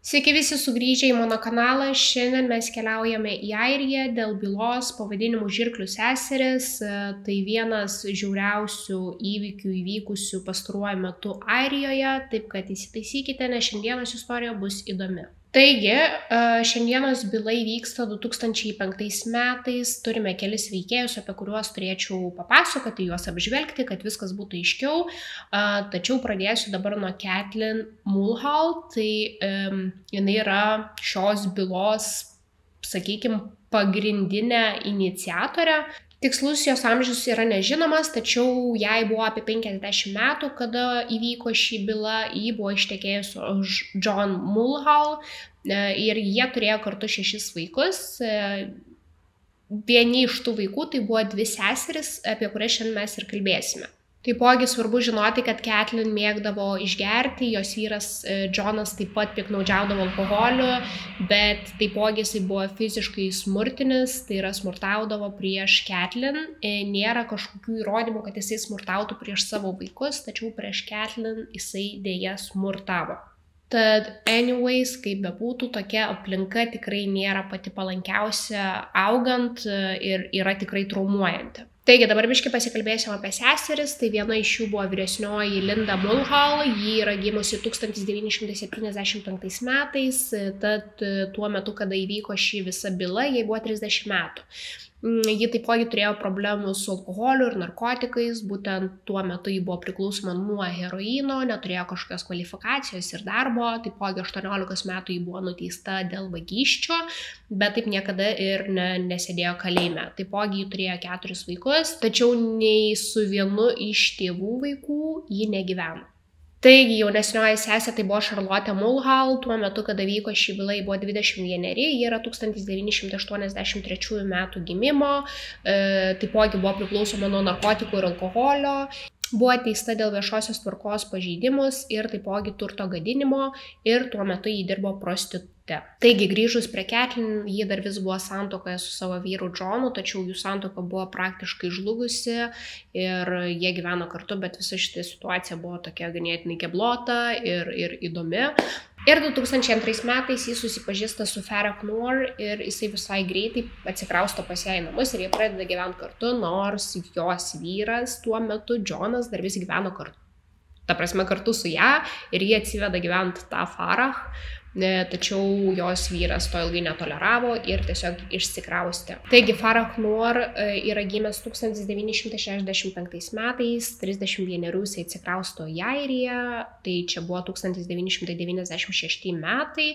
Sveiki visi sugrįžę į mano kanalą. Šiandien mes keliaujame į Airiją dėl bylos pavadinimu Žirklių seserys. Tai vienas žiauriausių įvykių įvykusių pastaruoju metu Airijoje, taip kad įsitaisykite, nes šiandienos istorija bus įdomi. Taigi, šiandienos byla vyksta 2005 metais, turime kelis veikėjus, apie kuriuos turėčiau papasakoti, juos apžvelgti, kad viskas būtų aiškiau, tačiau pradėsiu dabar nuo Caitlin Mulhall, tai jinai yra šios bylos, sakykime, pagrindinė iniciatorė. Tikslus jos amžius yra nežinomas, tačiau jai buvo apie 50 metų, kada įvyko ši byla, ji buvo ištekėjusi už John Mulhall ir jie turėjo kartu 6 vaikus. Vieni iš tų vaikų tai buvo 2 seserys, apie kurias šiandien mes ir kalbėsime. Taipogi svarbu žinoti, kad Caitlin mėgdavo išgerti, jos vyras Johnas taip pat piktnaudžiaudavo alkoholiu, bet taipogi jisai buvo fiziškai smurtinis, tai yra smurtaudavo prieš Caitlin. Nėra kažkokių įrodymų, kad jisai smurtautų prieš savo vaikus, tačiau prieš Caitlin jisai dėja smurtavo. Tad anyways, kaip bebūtų, tokia aplinka tikrai nėra pati palankiausia augant ir yra tikrai traumuojanti. Taigi, dabar biškai pasikalbėsim apie seseris. Tai viena iš jų buvo vyresnioji Linda Mulhall, ji yra gimusi 1975 metais, tad tuo metu, kada įvyko ši visa byla, jai buvo 30 metų. Ji taipogi turėjo problemų su alkoholiu ir narkotikais, būtent tuo metu ji buvo priklausoma nuo heroino, neturėjo kažkokios kvalifikacijos ir darbo, taipogi 18 metų ji buvo nuteista dėl vagysčių, bet taip niekada ir nesėdėjo kalėjime. Taipogi ji turėjo 4 vaikus, tačiau nei su vienu iš tėvų vaikų ji negyveno. Taigi, jaunesnioji sesė tai buvo Charlotte Mulhall, tuo metu, kada vyko ši byla, ji buvo 21, ji yra 1983 metų gimimo, taipogi buvo priklausoma nuo narkotikų ir alkoholio, buvo teista dėl viešosios tvarkos pažeidimus ir taipogi turto gadinimo ir tuo metu ji dirbo prostitute. Taigi, grįžus prie Caitlin, ji dar vis buvo santuokoje su savo vyru Johnu, tačiau jų santuoka buvo praktiškai žlugusi ir jie gyveno kartu, bet visa šita situacija buvo tokia ganėtinai keblota ir įdomi. Ir 2002 metais jis susipažįsta su Farah Noor ir jisai visai greitai atsikrausto pas ją į namus ir jie pradeda gyventi kartu, nors jos vyras tuo metu, Johnas, dar vis gyveno kartu. Ta prasme, kartu su ją ir jie atsiveda gyventi tą Farah, tačiau jos vyras to ilgai netoleravo ir tiesiog išsikraustė. Taigi, Farah Noor yra gimęs 1965 metais, 31 jisai atsikrausto į Airiją, tai čia buvo 1996 metai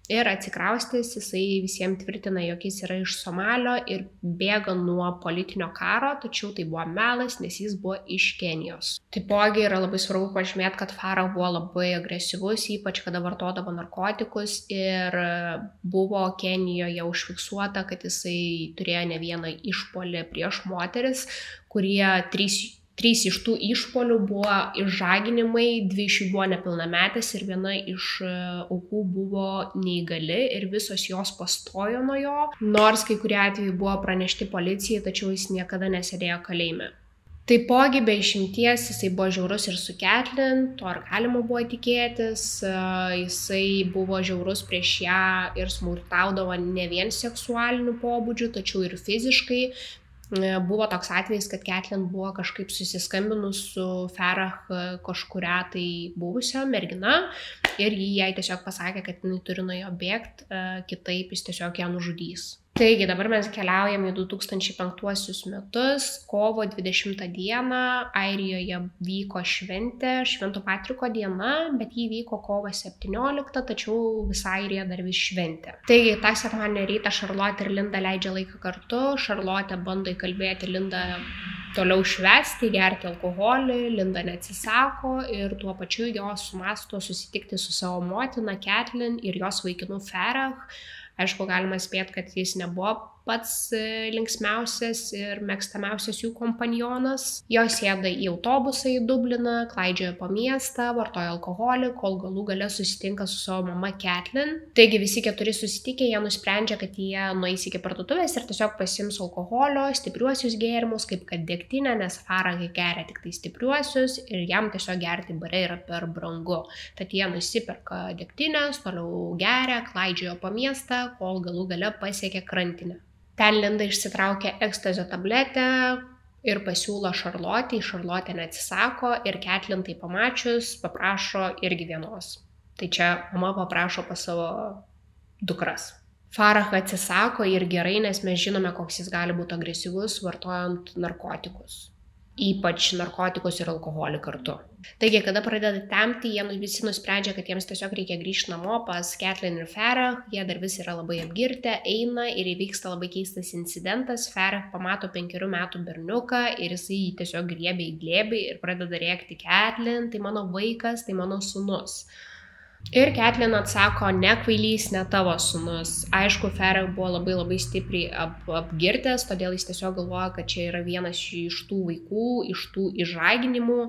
ir atsikraustęs jisai visiems tvirtina, jog jis yra iš Somalio ir bėga nuo politinio karo, tačiau tai buvo melas, nes jis buvo iš Kenijos. Taipogi yra labai svarbu pažymėti, kad Farah buvo labai agresyvus, ypač kada vartodavo narkotikus ir buvo Kenijoje užfiksuota, kad jisai turėjo ne vieną išpuolį prieš moteris, kurie 3 iš tų išpuolių buvo išžaginimai, 2 iš jų buvo nepilnametės ir viena iš aukų buvo neįgali ir visos jos pastojo nuo jo, nors kai kurie atvejai buvo pranešti policijai, tačiau jis niekada nesėdėjo kalėjime. Taipogi be išimties jisai buvo žiaurus ir su Caitlin, to ir galima buvo tikėtis, jisai buvo žiaurus prieš ją ir smurtaudavo ne vien seksualiniu pobūdžiu, tačiau ir fiziškai. Buvo toks atvejis, kad Caitlin buvo kažkaip susiskambinus su Farah kažkuria tai buvusią merginą ir jai tiesiog pasakė, kad jinai turi nuo jo bėgti, kitaip jis tiesiog ją nužudys. Taigi, dabar mes keliaujame į 2005 metus, kovo 20 dieną, Airijoje vyko šventė, Švento Patriko diena, bet jį vyko kovo 17, tačiau visa Airija dar vis šventė. Taigi, tą sekmadienio rytą Charlotte ir Linda leidžia laiką kartu, Charlotte bando įkalbėti Lindą toliau švęsti, gerti alkoholį, Linda neatsisako ir tuo pačiu jos sumąsto susitikti su savo motina Caitlin ir jos vaikinu Farah. Aišku, galima spėti, kad jis nebuvo pats linksmiausias ir mėgstamiausias jų kompanionas. Jos sėda į autobusą į Dubliną, klaidžioja po miestą, vartoja alkoholį, kol galų gale susitinka su savo mama Caitlin. Taigi visi 4 susitikę, jie nusprendžia, kad jie nueis iki parduotuvės ir tiesiog pasiims alkoholio, stipriuosius gėrimus, kaip kad degtinę, nes Farah geria tik tai stipriuosius ir jam tiesiog gerti bare yra per brangu. Tad jie nusiperka degtinės, toliau geria, klaidžioja po miestą, kol galų gale pasiekia krantinę. Ten Linda išsitraukia ekstazio tabletę ir pasiūlo Charlottei, Charlotte neatsisako ir Caitlin tai pamačius paprašo irgi vienos. Tai čia mama paprašo pas savo dukras. Farah atsisako ir gerai, nes mes žinome, koks jis gali būti agresyvus vartojant narkotikus. Ypač narkotikus ir alkoholį kartu. Taigi, kada pradeda temti, jie visi nusprendžia, kad jiems tiesiog reikia grįžti namo pas Caitlin ir Farah, jie dar vis yra labai apgirtę, eina ir įvyksta labai keistas incidentas. Farah pamato 5 metų berniuką ir jisai jį tiesiog griebia į glėbį ir pradeda rėkti: Caitlin, tai mano vaikas, tai mano sūnus. Ir Caitlin atsako: ne kvailys, ne tavo sūnus. Aišku, Farah buvo labai stipriai apgirtęs, todėl jis tiesiog galvoja, kad čia yra vienas iš tų vaikų, iš tų išraginimų,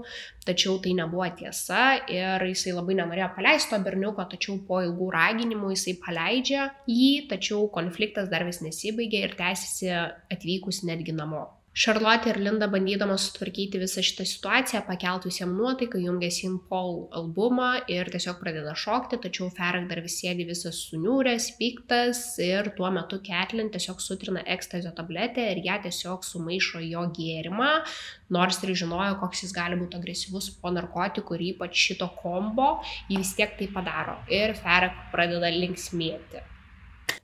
tačiau tai nebuvo tiesa ir jisai labai nenorėjo paleisti to berniuko, tačiau po ilgų raginimų jisai paleidžia jį, tačiau konfliktas dar vis nesibaigė ir tęsiasi atvykus netgi namo. Charlotte ir Linda, bandydamos sutvarkyti visą šitą situaciją, pakeltus jam nuotaiką, jungiasi į Paul albumą ir tiesiog pradeda šokti, tačiau Farah dar vis sėdi visas suniūręs, piktas ir tuo metu Caitlin tiesiog sutrina ekstazio tabletę ir ją tiesiog sumaišo jo gėrimą, nors ir žinojo, koks jis gali būti agresyvus po narkotikų ir ypač šito kombo, jį vis tiek tai padaro ir Farah pradeda linksmėti.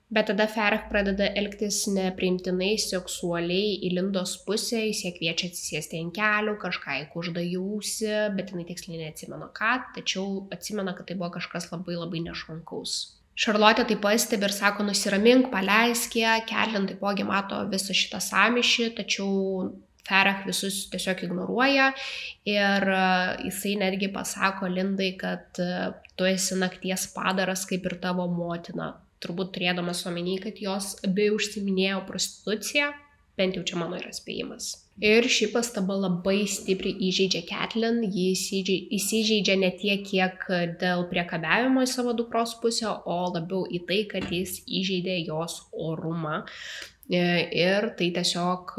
Bet tada Farah pradeda elgtis nepriimtinai, seksualiai į Lindos pusę, jis ją kviečia atsisėsti ant kelių, kažką įkužda į ausį, bet jinai tiksliai neatsimena ką, tačiau atsimena, kad tai buvo kažkas labai nešvankaus. Charlotte tai pastebi ir sako: nusiramink, paleisk ją. Caitlin taipogi mato visą šitą sąmyšį, tačiau Farah visus tiesiog ignoruoja ir jisai netgi pasako Lindai, kad tu esi nakties padaras kaip ir tavo motina. Turbūt turėdamas omeny, kad jos abi užsiminėjo prostituciją, bent jau čia mano yra spėjimas. Ir ši pastaba labai stipriai įžeidžia Caitlin, ji įsižeidžia ne tiek, kiek dėl priekabiavimo į savo dukros pusę, o labiau į tai, kad jis įžeidė jos orumą. Ir tai tiesiog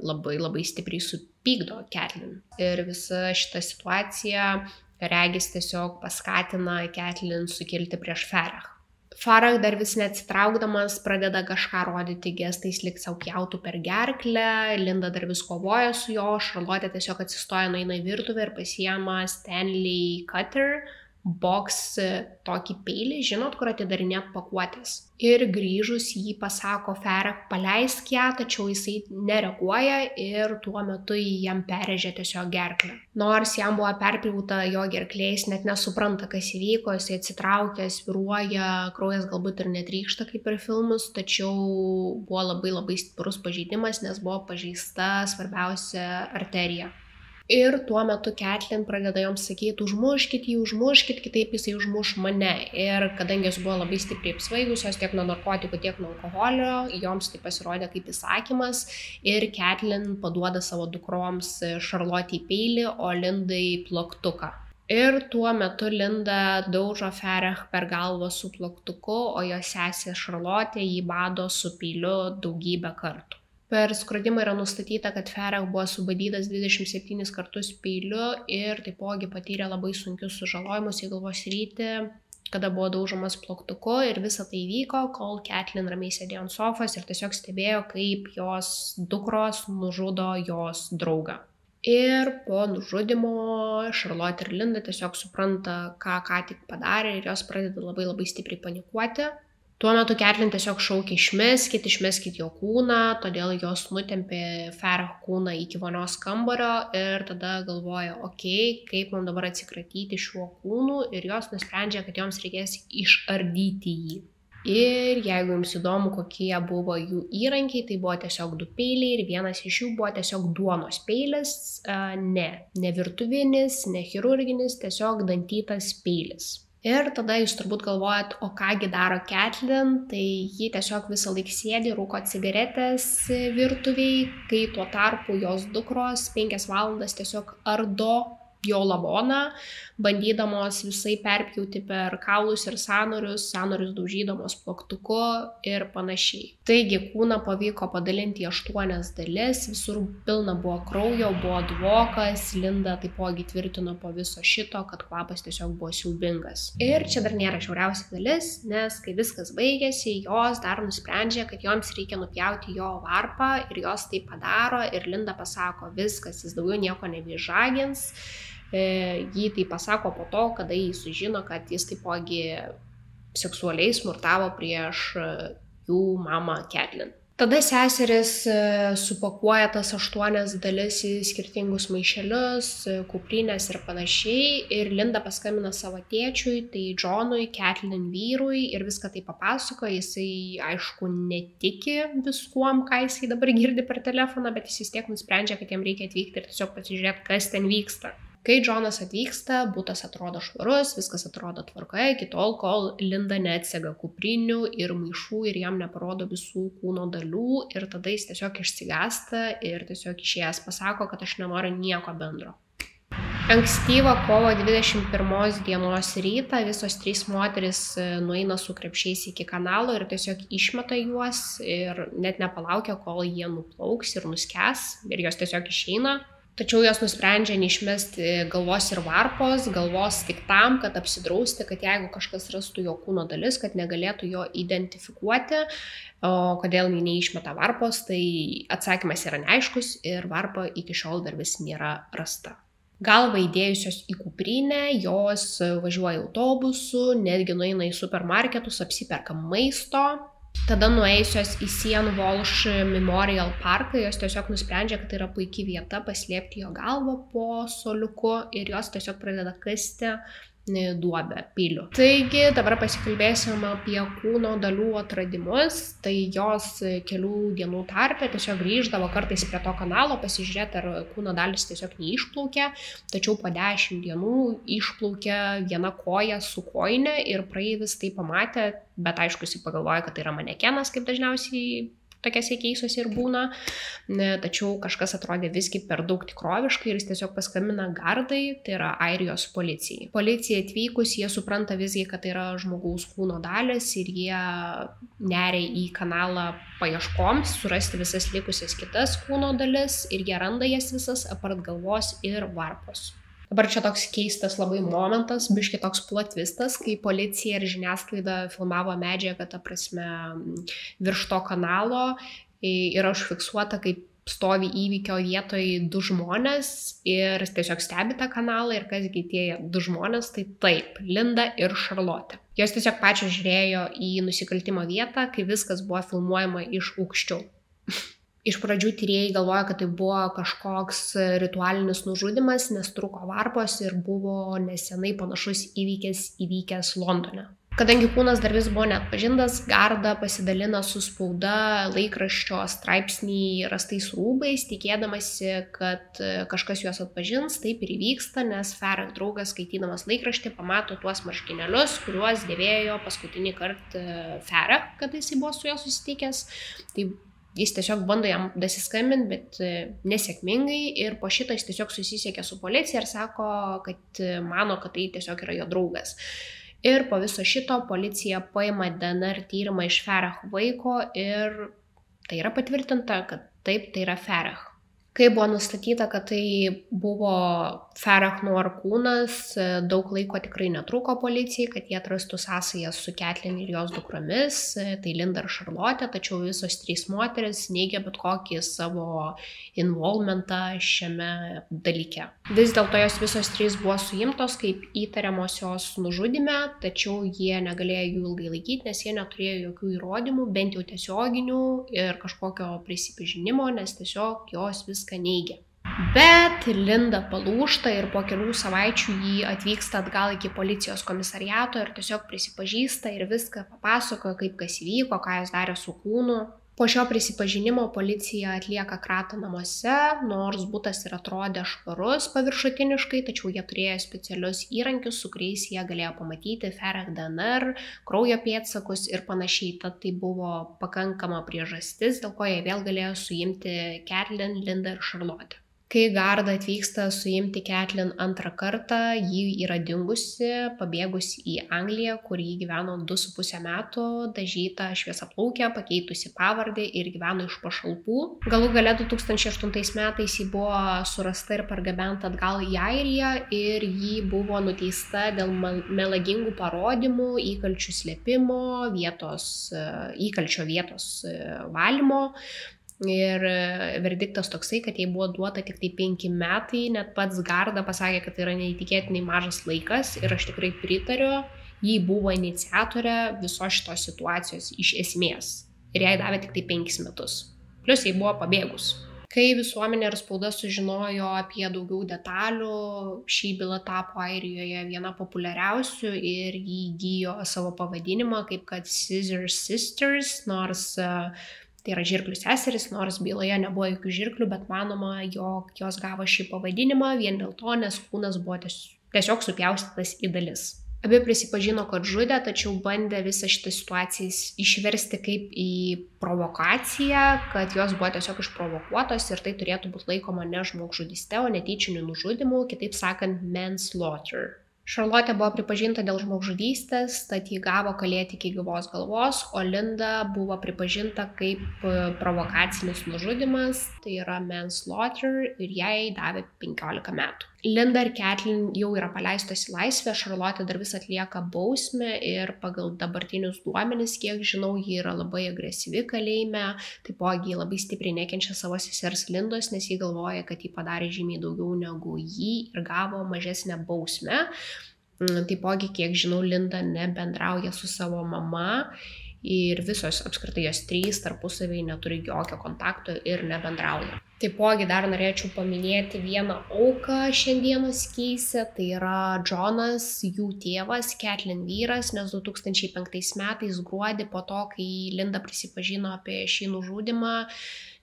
labai stipriai supykdo Caitlin. Ir visa šita situacija regis tiesiog paskatina Caitlin sukilti prieš Farah. Farah dar vis neatsitraukdamas pradeda kažką rodyti gestais, lyg sau pjautų per gerklę, Linda dar vis kovoja su jo, Charlotte tiesiog atsistoja, nueina į virtuvę ir pasiema Stanley Cutter box tokį peilį, žinot, kur atidarinėt pakuotės. Ir grįžus jį pasako Farah: paleisk ją, tačiau jisai nereaguoja ir tuo metu jam perrėžia tiesiog gerklę. Nors jam buvo perpjauta jo gerklė, jis net nesupranta, kas įvyko, jisai atsitraukia, svyruoja, kraujas galbūt ir netrykšta kaip per filmus, tačiau buvo labai stiprus pažeidimas, nes buvo pažeista svarbiausia arterija. Ir tuo metu Caitlin pradeda joms sakyti: užmuškit jį, užmuškit, kitaip jisai užmuš mane. Ir kadangi jos buvo labai stipriai apsvaigusios tiek nuo narkotikų, tiek nuo alkoholio, joms tai pasirodė kaip įsakymas ir Caitlin paduoda savo dukroms Charlottei peilį, o Lindai plaktuką. Ir tuo metu Linda daužo Farah per galvą su plaktuku, o jo sesė Charlotte jį bado su peiliu daugybę kartų. Per skrodimą yra nustatyta, kad Farah buvo subadytas 27 kartus peiliu ir taipogi patyrė labai sunkius sužalojimus į galvos sritį, kada buvo daužomas plaktuku, ir visa tai vyko, kol Caitlin ramiai sėdėjo ant sofos ir tiesiog stebėjo, kaip jos dukros nužudo jos draugą. Ir po nužudimo Charlotte ir Linda tiesiog supranta, ką tik padarė, ir jos pradeda labai stipriai panikuoti. Tuo metu Caitlin tiesiog šaukia: išmeskit jo kūną, todėl jos nutempė Farah kūną iki vonios kambario ir tada galvoja: okei, kaip man dabar atsikratyti šiuo kūnu, ir jos nusprendžia, kad joms reikės išardyti jį. Ir jeigu jums įdomu, kokie buvo jų įrankiai, tai buvo tiesiog 2 peiliai ir vienas iš jų buvo tiesiog duonos peilis, ne virtuvinis, ne chirurginis, tiesiog dantytas peilis. Ir tada jūs turbūt galvojat, o kągi daro Catelyn, tai ji tiesiog visą laiką sėdi, rūko cigaretės virtuviai, kai tuo tarpu jos dukros 5 valandas tiesiog ardo jo lavoną, bandydamos visai perpjauti per kaulus ir sąnarius daužydamos plaktuku ir panašiai. Taigi kūną pavyko padalinti į 8 dalis, visur pilna buvo kraujo, buvo dvokas, Linda taipogi tvirtino po viso šito, kad kvapas tiesiog buvo siaubingas. Ir čia dar nėra žiauriausia dalis, nes kai viskas baigėsi, jos dar nusprendžia, kad joms reikia nupjauti jo varpą ir jos tai padaro ir Linda pasako, viskas, jis daugiau nieko nebeižagins. Jį tai pasako po to, kada jis sužino, kad jis taipogi seksualiai smurtavo prieš jų mamą Catelyn. Tada seseris supakuoja tas 8 dalis į skirtingus maišelius, kuprinės ir panašiai. Ir Linda paskambina savo tėčiui, tai Johnui, Catelyn vyrui ir viską tai papasako. Jisai, aišku, netiki viskuom, ką jisai dabar girdi per telefoną, bet jis vis tiek nusprendžia, kad jam reikia atvykti ir tiesiog pasižiūrėti, kas ten vyksta. Kai Johnas atvyksta, butas atrodo švarus, viskas atrodo tvarkoje, iki tol, kol Linda neatsega kuprinių ir maišų ir jam neparodo visų kūno dalių ir tada jis tiesiog išsigąsta ir tiesiog išėjęs pasako, kad aš nenoriu nieko bendro. Ankstyvą kovo 21 dienos rytą visos 3 moteris nueina su krepšiais iki kanalo ir tiesiog išmeta juos ir net nepalaukia, kol jie nuplauks ir nuskęs ir jos tiesiog išeina. Tačiau jos nusprendžia neišmesti galvos ir varpos, galvos tik tam, kad apsidrausti, kad jeigu kažkas rastų jo kūno dalis, kad negalėtų jo identifikuoti. O kodėl jie neišmeta varpos, tai atsakymas yra neaiškus ir varpa iki šiol dar vis nėra rasta. Galvą įdėjusios į kuprinę, jos važiuoja autobusu, netgi nueina į supermarketus, apsiperka maisto. Tada nuėjusios į Sean Walsh Memorial Parką, jos tiesiog nusprendžia, kad tai yra puikia vieta paslėpti jo galvą po suoliuku ir jos tiesiog pradeda kasti duobę, pilių. Taigi dabar pasikalbėsim apie kūno dalių atradimus. Tai jos kelių dienų tarpe tiesiog grįždavo kartais prie to kanalo pasižiūrėti, ar kūno dalis tiesiog neišplaukė. Tačiau po 10 dienų išplaukė viena koja su kojine ir praeivis tai pamatė, bet aišku, jis pagalvoja, kad tai yra manekenas, kaip dažniausiai tokiuose keisuose ir būna, tačiau kažkas atrodė visgi per daug tikroviškai ir jis tiesiog paskambina gardai, tai yra Airijos policijai. Policija atvykus, jie supranta visgi, kad tai yra žmogaus kūno dalis ir jie neria į kanalą paieškoms, surasti visas likusias kitas kūno dalis ir jie randa jas visas apart galvos ir varpos. Dabar čia toks keistas labai momentas, biški toks plot twistas, kai policija ir žiniasklaida filmavo medžiagą, ta prasme, virš to kanalo yra užfiksuota, kaip stovi įvykio vietoje 2 žmonės ir tiesiog stebi tą kanalą ir kasgi tie 2 žmonės, tai taip, Linda ir Charlotte. Jos tiesiog pačios žiūrėjo į nusikaltimo vietą, kai viskas buvo filmuojama iš aukščiau. Iš pradžių tyrėjai galvoja, kad tai buvo kažkoks ritualinis nužudymas, nes trūko varpos ir buvo nesenai panašus įvykęs Londone. Kadangi kūnas dar vis buvo neatpažintas, Garda pasidalina su spauda laikraščio straipsnį rastais rūbais, tikėdamasi, kad kažkas juos atpažins, taip ir įvyksta, nes Farah draugas, skaitydamas laikraštį, pamato tuos marškinėlius, kuriuos dėvėjo paskutinį kartą Farah, kada jis buvo su juo susitikęs. Tai jis tiesiog bando jam dasiskambinti, bet nesėkmingai ir po šito jis tiesiog susisiekė su policija ir sako, kad mano, kad tai tiesiog yra jo draugas. Ir po viso šito policija paima DNR tyrimą iš Farah vaiko ir tai yra patvirtinta, kad taip, tai yra Farah. Kai buvo nustatyta, kad tai buvo Farah Noir kūnas, daug laiko tikrai netruko policijai, kad jie atrastų sąsajas su Catelyn ir jos dukromis, tai Linda ir Charlotte, tačiau visos 3 moteris neigia bet kokį savo involvementą šiame dalyke. Vis dėlto jos visos 3 buvo suimtos kaip įtariamos jos nužudyme, tačiau jie negalėjo jų ilgai laikyti, nes jie neturėjo jokių įrodymų, bent jau tiesioginių ir kažkokio prisipažinimo, nes tiesiog jos viską neigia. Bet Linda palūžta ir po kelių savaičių jį atvyksta atgal iki policijos komisariato ir tiesiog prisipažįsta ir viską papasakoja, kaip kas įvyko, ką jis darė su kūnu. Po šio prisipažinimo policija atlieka kratą namuose, nors butas ir atrodė švarus paviršutiniškai, tačiau jie turėjo specialius įrankius, su kuriais jie galėjo pamatyti Ferrach DNR, kraujo pėdsakus ir panašiai. Tad tai buvo pakankama priežastis, dėl ko jie vėl galėjo suimti Caitlin, Lindą ir Charlotte. Kai garda atvyksta suimti Caitlin antrą kartą, ji yra dingusi, pabėgusi į Angliją, kur ji gyveno 2,5 metų, dažyta šviesiaplaukė, pakeitusi pavardę ir gyveno iš pašalpų. Galų gale 2008 metais ji buvo surasta ir pargabenta atgal į Airiją ir ji buvo nuteista dėl melagingų parodymų, įkalčių slėpimo, įkalčio vietos valymo. Ir verdiktas toksai, kad jai buvo duota tik tai 5 metai, net pats garda pasakė, kad tai yra neįtikėtinai mažas laikas ir aš tikrai pritariu, ji buvo iniciatorė visos šitos situacijos iš esmės ir jai davė tik tai 5 metus. Plius jai buvo pabėgus. Kai visuomenė ir spauda sužinojo apie daugiau detalių, ši byla tapo Airijoje viena populiariausių ir ji įgijo savo pavadinimą kaip kad Scissor Sisters, nors tai yra žirklių seserys, nors byloje nebuvo jokių žirklių, bet manoma, jog jos gavo šį pavadinimą vien dėl to, nes kūnas buvo tiesiog supjaustytas į dalis. Abi prisipažino, kad žudė, tačiau bandė visą šitą situaciją išversti kaip į provokaciją, kad jos buvo tiesiog išprovokuotos ir tai turėtų būti laikoma ne žmogžudyste, o netyčiniu nužudymu, kitaip sakant, manslaughter. Charlotte buvo pripažinta dėl žmogžudystės, tad ji gavo kalėti iki gyvos galvos, o Linda buvo pripažinta kaip provokacinis nužudymas, tai yra manslaughter, ir jai davė 15 metų. Linda ir Caitlin jau yra paleistos į laisvę, Charlotte dar vis atlieka bausmę ir pagal dabartinius duomenis, kiek žinau, ji yra labai agresyvi kalėjime, taipogi labai stipriai nekenčia savo sesers Lindos, nes ji galvoja, kad ji padarė žymiai daugiau negu ji ir gavo mažesnę bausmę. Taipogi, kiek žinau, Linda nebendrauja su savo mama ir visos apskritai jos 3 tarpusavį neturi jokio kontakto ir nebendrauja. Taipogi dar norėčiau paminėti vieną auką šiandienos keise, tai yra Jonas, jų tėvas, Caitlin vyras, nes 2005 metais gruodį po to, kai Linda prisipažino apie šį nužudymą,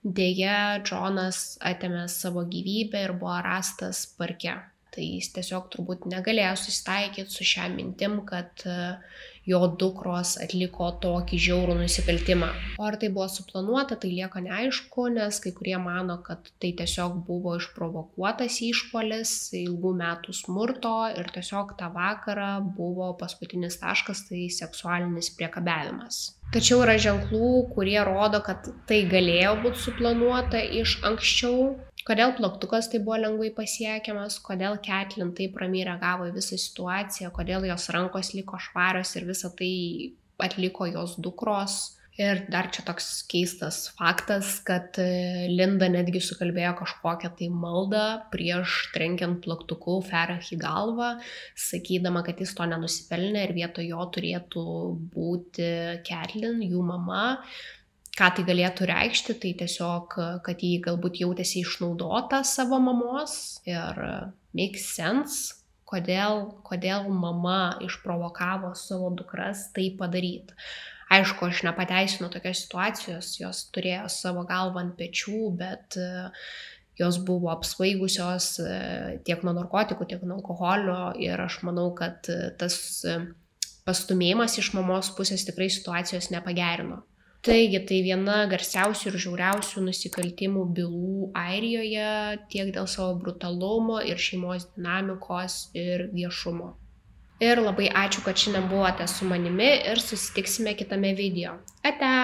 deja Jonas atėmė savo gyvybę ir buvo rastas parke. Tai jis tiesiog turbūt negalėjo susitaikyti su šią mintim, kad jo dukros atliko tokį žiaurų nusikaltimą. O ar tai buvo suplanuota, tai lieka neaišku, nes kai kurie mano, kad tai tiesiog buvo išprovokuotas išpuolis, ilgų metų smurto ir tiesiog tą vakarą buvo paskutinis taškas, tai seksualinis priekabiavimas. Tačiau yra ženklų, kurie rodo, kad tai galėjo būti suplanuota iš anksčiau. Kodėl plaktukas tai buvo lengvai pasiekiamas, kodėl Caitlin taip ramiai reagavo į visą situaciją, kodėl jos rankos liko švarios ir visą tai atliko jos dukros. Ir dar čia toks keistas faktas, kad Linda netgi sukalbėjo kažkokią tai maldą prieš trenkiant plaktuku Ferrach į galvą, sakydama, kad jis to nenusipelnė ir vietoj jo turėtų būti Caitlin, jų mama. Ką tai galėtų reikšti, tai tiesiog, kad jį galbūt jautėsi išnaudota savo mamos ir makes sense, kodėl mama išprovokavo savo dukras tai padaryti. Aišku, aš nepateisinu tokios situacijos, jos turėjo savo galvą ant pečių, bet jos buvo apsvaigusios tiek nuo narkotikų, tiek nuo alkoholio ir aš manau, kad tas pastumėjimas iš mamos pusės tikrai situacijos nepagerino. Taigi, tai viena garsiausių ir žiauriausių nusikaltimų bylų Airijoje tiek dėl savo brutalumo ir šeimos dinamikos ir viešumo. Ir labai ačiū, kad šiandien buvote su manimi ir susitiksime kitame video. Ate!